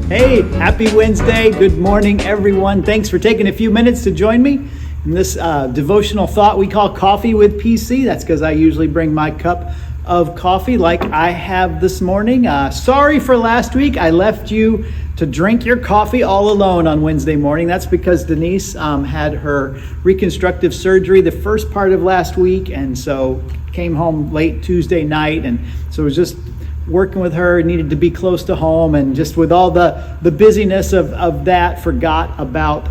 Hey, happy Wednesday. Good morning, everyone. Thanks for taking a few minutes to join me in this devotional thought we call Coffee with PC. That's because I usually bring my cup of coffee like I have this morning. Sorry for last week. I left you to drink your coffee all alone on Wednesday morning. That's because Denise had her reconstructive surgery the first part of last week, and so came home late Tuesday night, and so it was just working with her, needed to be close to home, and just with all the busyness of that, forgot about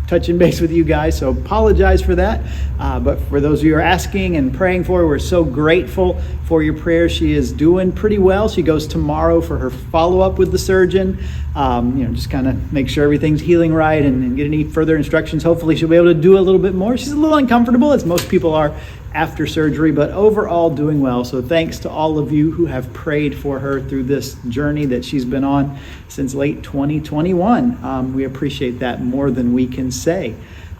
touching base with you guys, so apologize for that. But for those of you who are asking and praying for her, we're so grateful for your prayers. She is doing pretty well. She goes tomorrow for her follow-up with the surgeon. Just kind of make sure everything's healing right and get any further instructions. Hopefully she'll be able to do a little bit more. She's a little uncomfortable, as most people are after surgery, but overall doing well. So thanks to all of you who have prayed for her through this journey that she's been on since late 2021. We appreciate that more than we can say.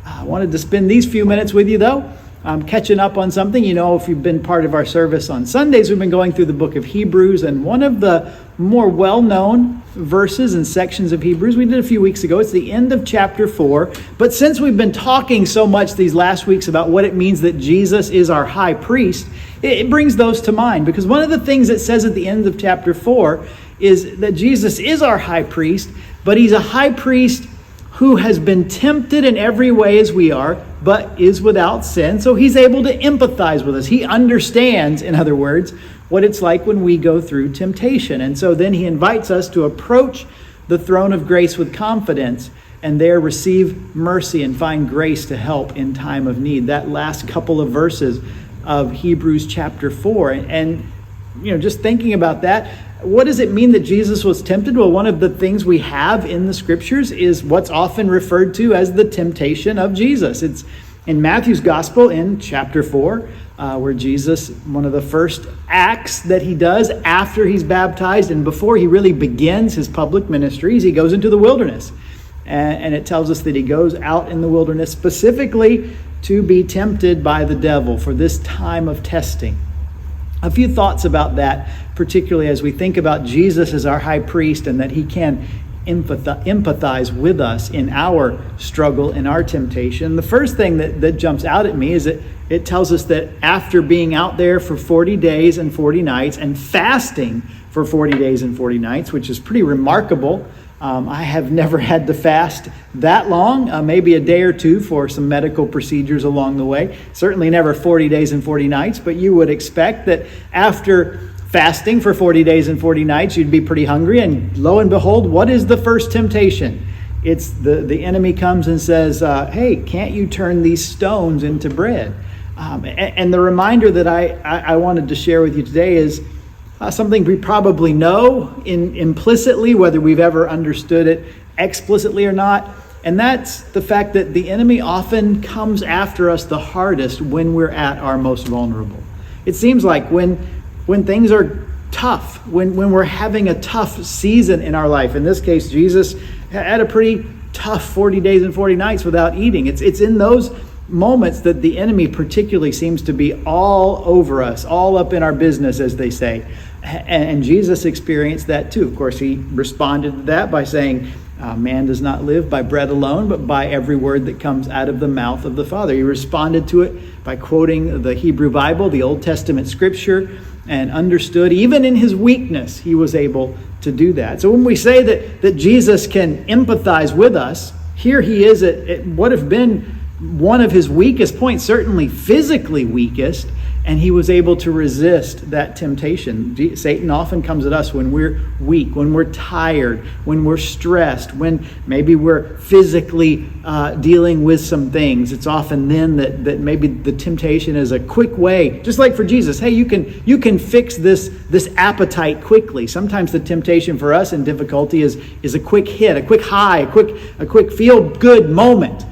I wanted to spend these few minutes with you, though, catching up on something. You know, if you've been part of our service on Sundays, we've been going through the book of Hebrews, and one of the more well-known verses and sections of Hebrews we did a few weeks ago. It's the end of chapter 4. But since we've been talking so much these last weeks about what it means that Jesus is our high priest, it brings those to mind. Because one of the things it says at the end of chapter 4 is that Jesus is our high priest, but he's a high priest who has been tempted in every way as we are, but is without sin. So he's able to empathize with us. He understands, in other words, what it's like when we go through temptation. And so then he invites us to approach the throne of grace with confidence and there receive mercy and find grace to help in time of need. That last couple of verses of Hebrews chapter 4. And just thinking about that, what does it mean that Jesus was tempted? Well, one of the things we have in the scriptures is what's often referred to as the temptation of Jesus. It's in Matthew's gospel in chapter 4, where Jesus, one of the first acts that he does after he's baptized and before he really begins his public ministries, he goes into the wilderness. And it tells us that he goes out in the wilderness specifically to be tempted by the devil for this time of testing. A few thoughts about that, particularly as we think about Jesus as our high priest and that he can empathize with us in our struggle, in our temptation. The first thing that jumps out at me is that it tells us that after being out there for 40 days and 40 nights and fasting for 40 days and 40 nights, which is pretty remarkable. I have never had to fast that long, maybe a day or two for some medical procedures along the way. Certainly never 40 days and 40 nights, but you would expect that after fasting for 40 days and 40 nights, you'd be pretty hungry. And lo and behold, what is the first temptation? It's the enemy comes and says, hey, can't you turn these stones into bread? And the reminder that I wanted to share with you today is something we probably know implicitly, whether we've ever understood it explicitly or not. And that's the fact that the enemy often comes after us the hardest when we're at our most vulnerable. It seems like when things are tough, when we're having a tough season in our life. In this case, Jesus had a pretty tough 40 days and 40 nights without eating. It's in those moments that the enemy particularly seems to be all over us, all up in our business, as they say. And Jesus experienced that too. Of course, he responded to that by saying, man does not live by bread alone, but by every word that comes out of the mouth of the Father. He responded to it by quoting the Hebrew Bible, the Old Testament scripture, and understood even in his weakness, he was able to do that. So when we say that Jesus can empathize with us, here he is at what have been one of his weakest points, certainly physically weakest, and he was able to resist that temptation. Satan often comes at us when we're weak, when we're tired, when we're stressed, when maybe we're physically dealing with some things. It's often then that maybe the temptation is a quick way, just like for Jesus. Hey, you can fix this appetite quickly. Sometimes the temptation for us in difficulty is a quick hit, a quick high, a quick feel-good moment.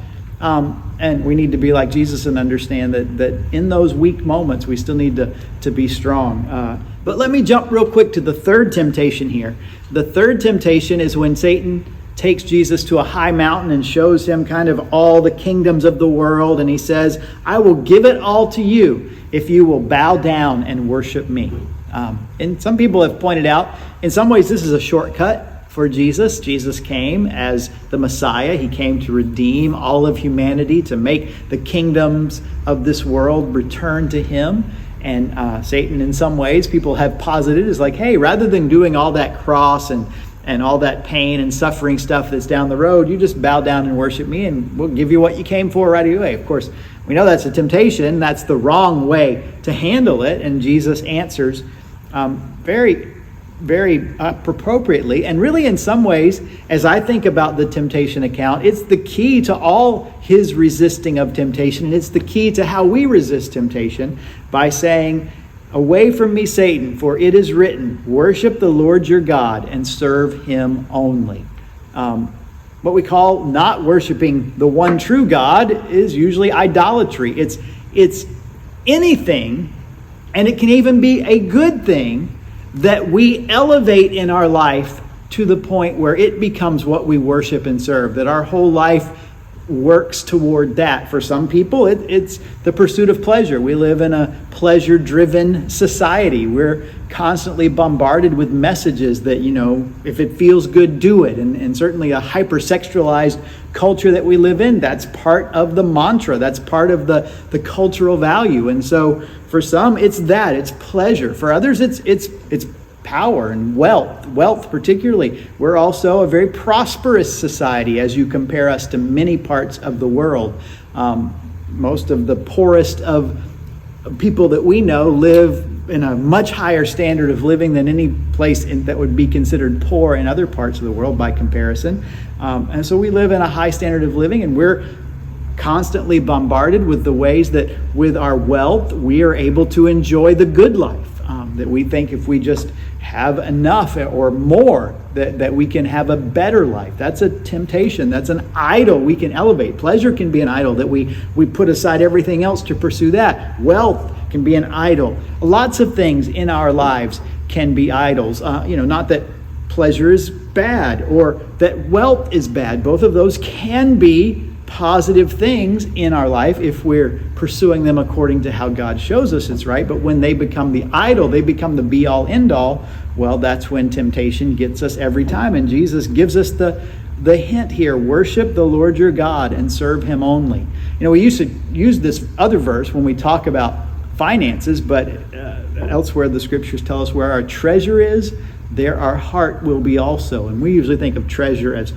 And we need to be like Jesus and understand that in those weak moments, we still need to be strong. But let me jump real quick to the third temptation here. The third temptation is when Satan takes Jesus to a high mountain and shows him kind of all the kingdoms of the world. And he says, I will give it all to you if you will bow down and worship me. And some people have pointed out, in some ways, this is a shortcut for Jesus. Jesus came as the Messiah. He came to redeem all of humanity, to make the kingdoms of this world return to him. And Satan, in some ways, people have posited, is like, hey, rather than doing all that cross and all that pain and suffering stuff that's down the road, you just bow down and worship me, and we'll give you what you came for right away. Of course, we know that's a temptation. That's the wrong way to handle it. And Jesus answers very, very appropriately. And really, in some ways, as I think about the temptation account, it's the key to all his resisting of temptation. And it's the key to how we resist temptation by saying, away from me, Satan, for it is written, worship the Lord your God and serve him only. What we call not worshiping the one true God is usually idolatry. It's anything, and it can even be a good thing, that we elevate in our life to the point where it becomes what we worship and serve, that our whole life works toward that. For some people, it's the pursuit of pleasure. We live in a pleasure-driven society. We're constantly bombarded with messages that, if it feels good, do it. And certainly a hypersexualized culture that we live in, that's part of the mantra. That's part of the cultural value. And so for some, it's that. It's pleasure. For others, it's power and wealth particularly. We're also a very prosperous society as you compare us to many parts of the world. Most of the poorest of people that we know live in a much higher standard of living than any place that would be considered poor in other parts of the world by comparison. And so we live in a high standard of living, and we're constantly bombarded with the ways that with our wealth we are able to enjoy the good life. That we think if we just have enough or more, that we can have a better life. That's a temptation. That's an idol we can elevate. Pleasure can be an idol, that we put aside everything else to pursue that. Wealth can be an idol. Lots of things in our lives can be idols. Not that pleasure is bad or that wealth is bad. Both of those can be positive things in our life if we're pursuing them according to how God shows us it's right. But when they become the idol, they become the be-all, end-all, well, that's when temptation gets us every time. And Jesus gives us the hint here: worship the Lord your God and serve him only. We used to use this other verse when we talk about finances, but elsewhere the scriptures tell us where our treasure is, there our heart will be also. And we usually think of treasure as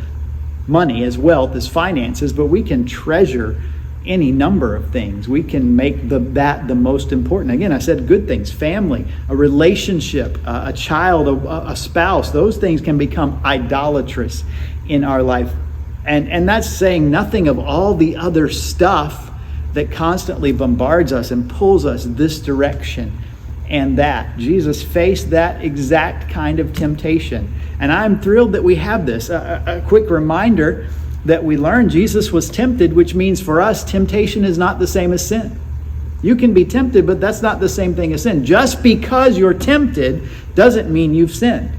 money, as wealth, as finances, but we can treasure any number of things. We can make that the most important. Again, I said good things: family, a relationship, a child, a spouse. Those things can become idolatrous in our life. And that's saying nothing of all the other stuff that constantly bombards us and pulls us this direction and that. Jesus faced that exact kind of temptation. And I'm thrilled that we have this. A quick reminder that we learn Jesus was tempted, which means for us, temptation is not the same as sin. You can be tempted, but that's not the same thing as sin. Just because you're tempted doesn't mean you've sinned.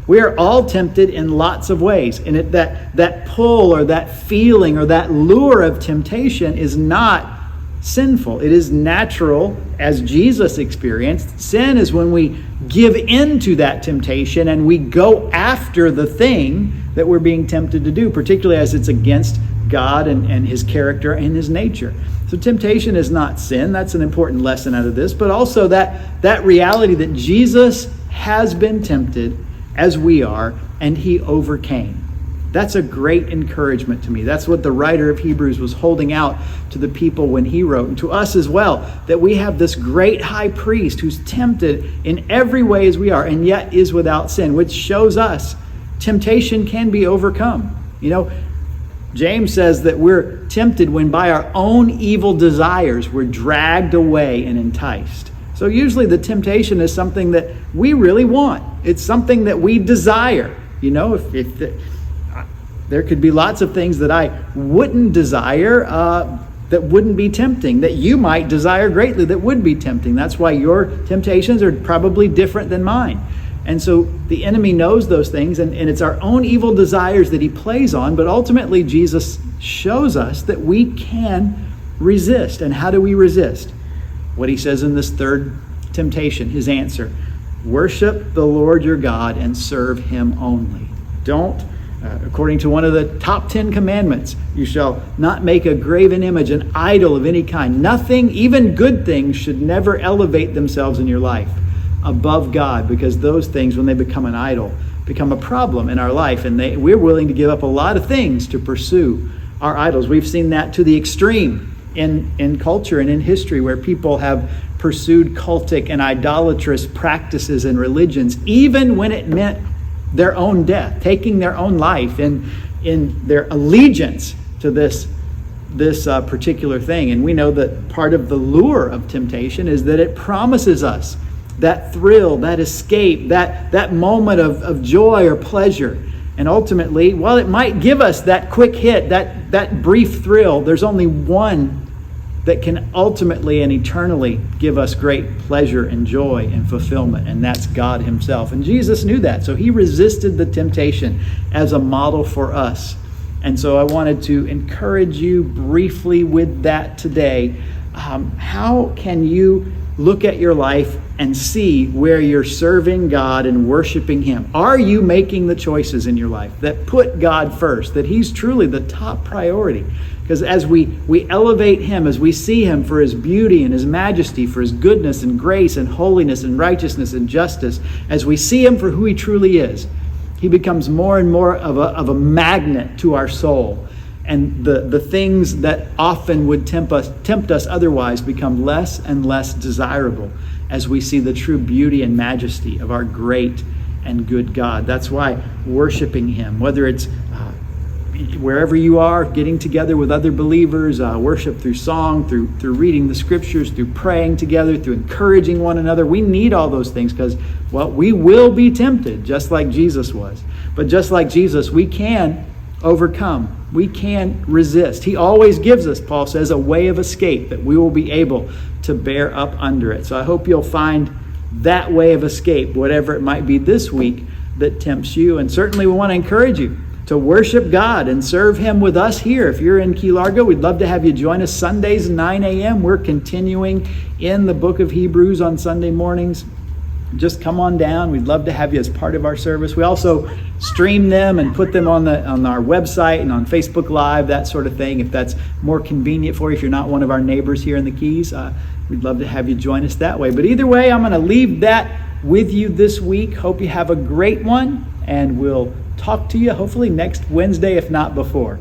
We are all tempted in lots of ways. And that pull or that feeling or that lure of temptation is not sinful. It is natural, as Jesus experienced. Sin is when we give in to that temptation and we go after the thing that we're being tempted to do, particularly as it's against God and his character and his nature. So temptation is not sin. That's an important lesson out of this. But also that reality that Jesus has been tempted as we are, and he overcame. That's a great encouragement to me. That's what the writer of Hebrews was holding out to the people when he wrote, and to us as well, that we have this great high priest who's tempted in every way as we are, and yet is without sin, which shows us temptation can be overcome. James says that we're tempted when by our own evil desires we're dragged away and enticed. So usually the temptation is something that we really want. It's something that we desire. There could be lots of things that I wouldn't desire that wouldn't be tempting, that you might desire greatly that would be tempting. That's why your temptations are probably different than mine. And so the enemy knows those things, and it's our own evil desires that he plays on. But ultimately, Jesus shows us that we can resist. And how do we resist? What he says in this third temptation, his answer: worship the Lord your God and serve him only. Don't. According to one of the top 10 commandments, you shall not make a graven image, an idol of any kind. Nothing, even good things, should never elevate themselves in your life above God, because those things, when they become an idol, become a problem in our life, and we're willing to give up a lot of things to pursue our idols. We've seen that to the extreme in culture and in history, where people have pursued cultic and idolatrous practices and religions, even when it meant their own death, taking their own life in their allegiance to this particular thing. And we know that part of the lure of temptation is that it promises us that thrill, that escape, that moment of joy or pleasure. And ultimately, while it might give us that quick hit, that brief thrill, there's only one that can ultimately and eternally give us great pleasure and joy and fulfillment, and that's God himself. And Jesus knew that, so he resisted the temptation as a model for us. And so I wanted to encourage you briefly with that today. How can you look at your life and see where you're serving God and worshiping him? Are you making the choices in your life that put God first, that he's truly the top priority? Because as we elevate him, as we see him for his beauty and his majesty, for his goodness and grace and holiness and righteousness and justice, as we see him for who he truly is, he becomes more and more of a magnet to our soul. And the things that often would tempt us otherwise become less and less desirable as we see the true beauty and majesty of our great and good God. That's why worshiping him, whether it's wherever you are, getting together with other believers, worship through song, through reading the scriptures, through praying together, through encouraging one another. We need all those things because, well, we will be tempted just like Jesus was. But just like Jesus, we can overcome. We can resist. He always gives us, Paul says, a way of escape that we will be able to bear up under it. So I hope you'll find that way of escape, whatever it might be this week that tempts you. And certainly we want to encourage you to worship God and serve him with us here. If you're in Key Largo, we'd love to have you join us Sundays 9 a.m. We're continuing in the book of Hebrews on Sunday mornings. Just come on down. We'd love to have you as part of our service. We also stream them and put them on our website and on Facebook Live, that sort of thing. If that's more convenient for you, if you're not one of our neighbors here in the Keys, we'd love to have you join us that way. But either way, I'm going to leave that with you this week. Hope you have a great one, and we'll talk to you hopefully next Wednesday, if not before.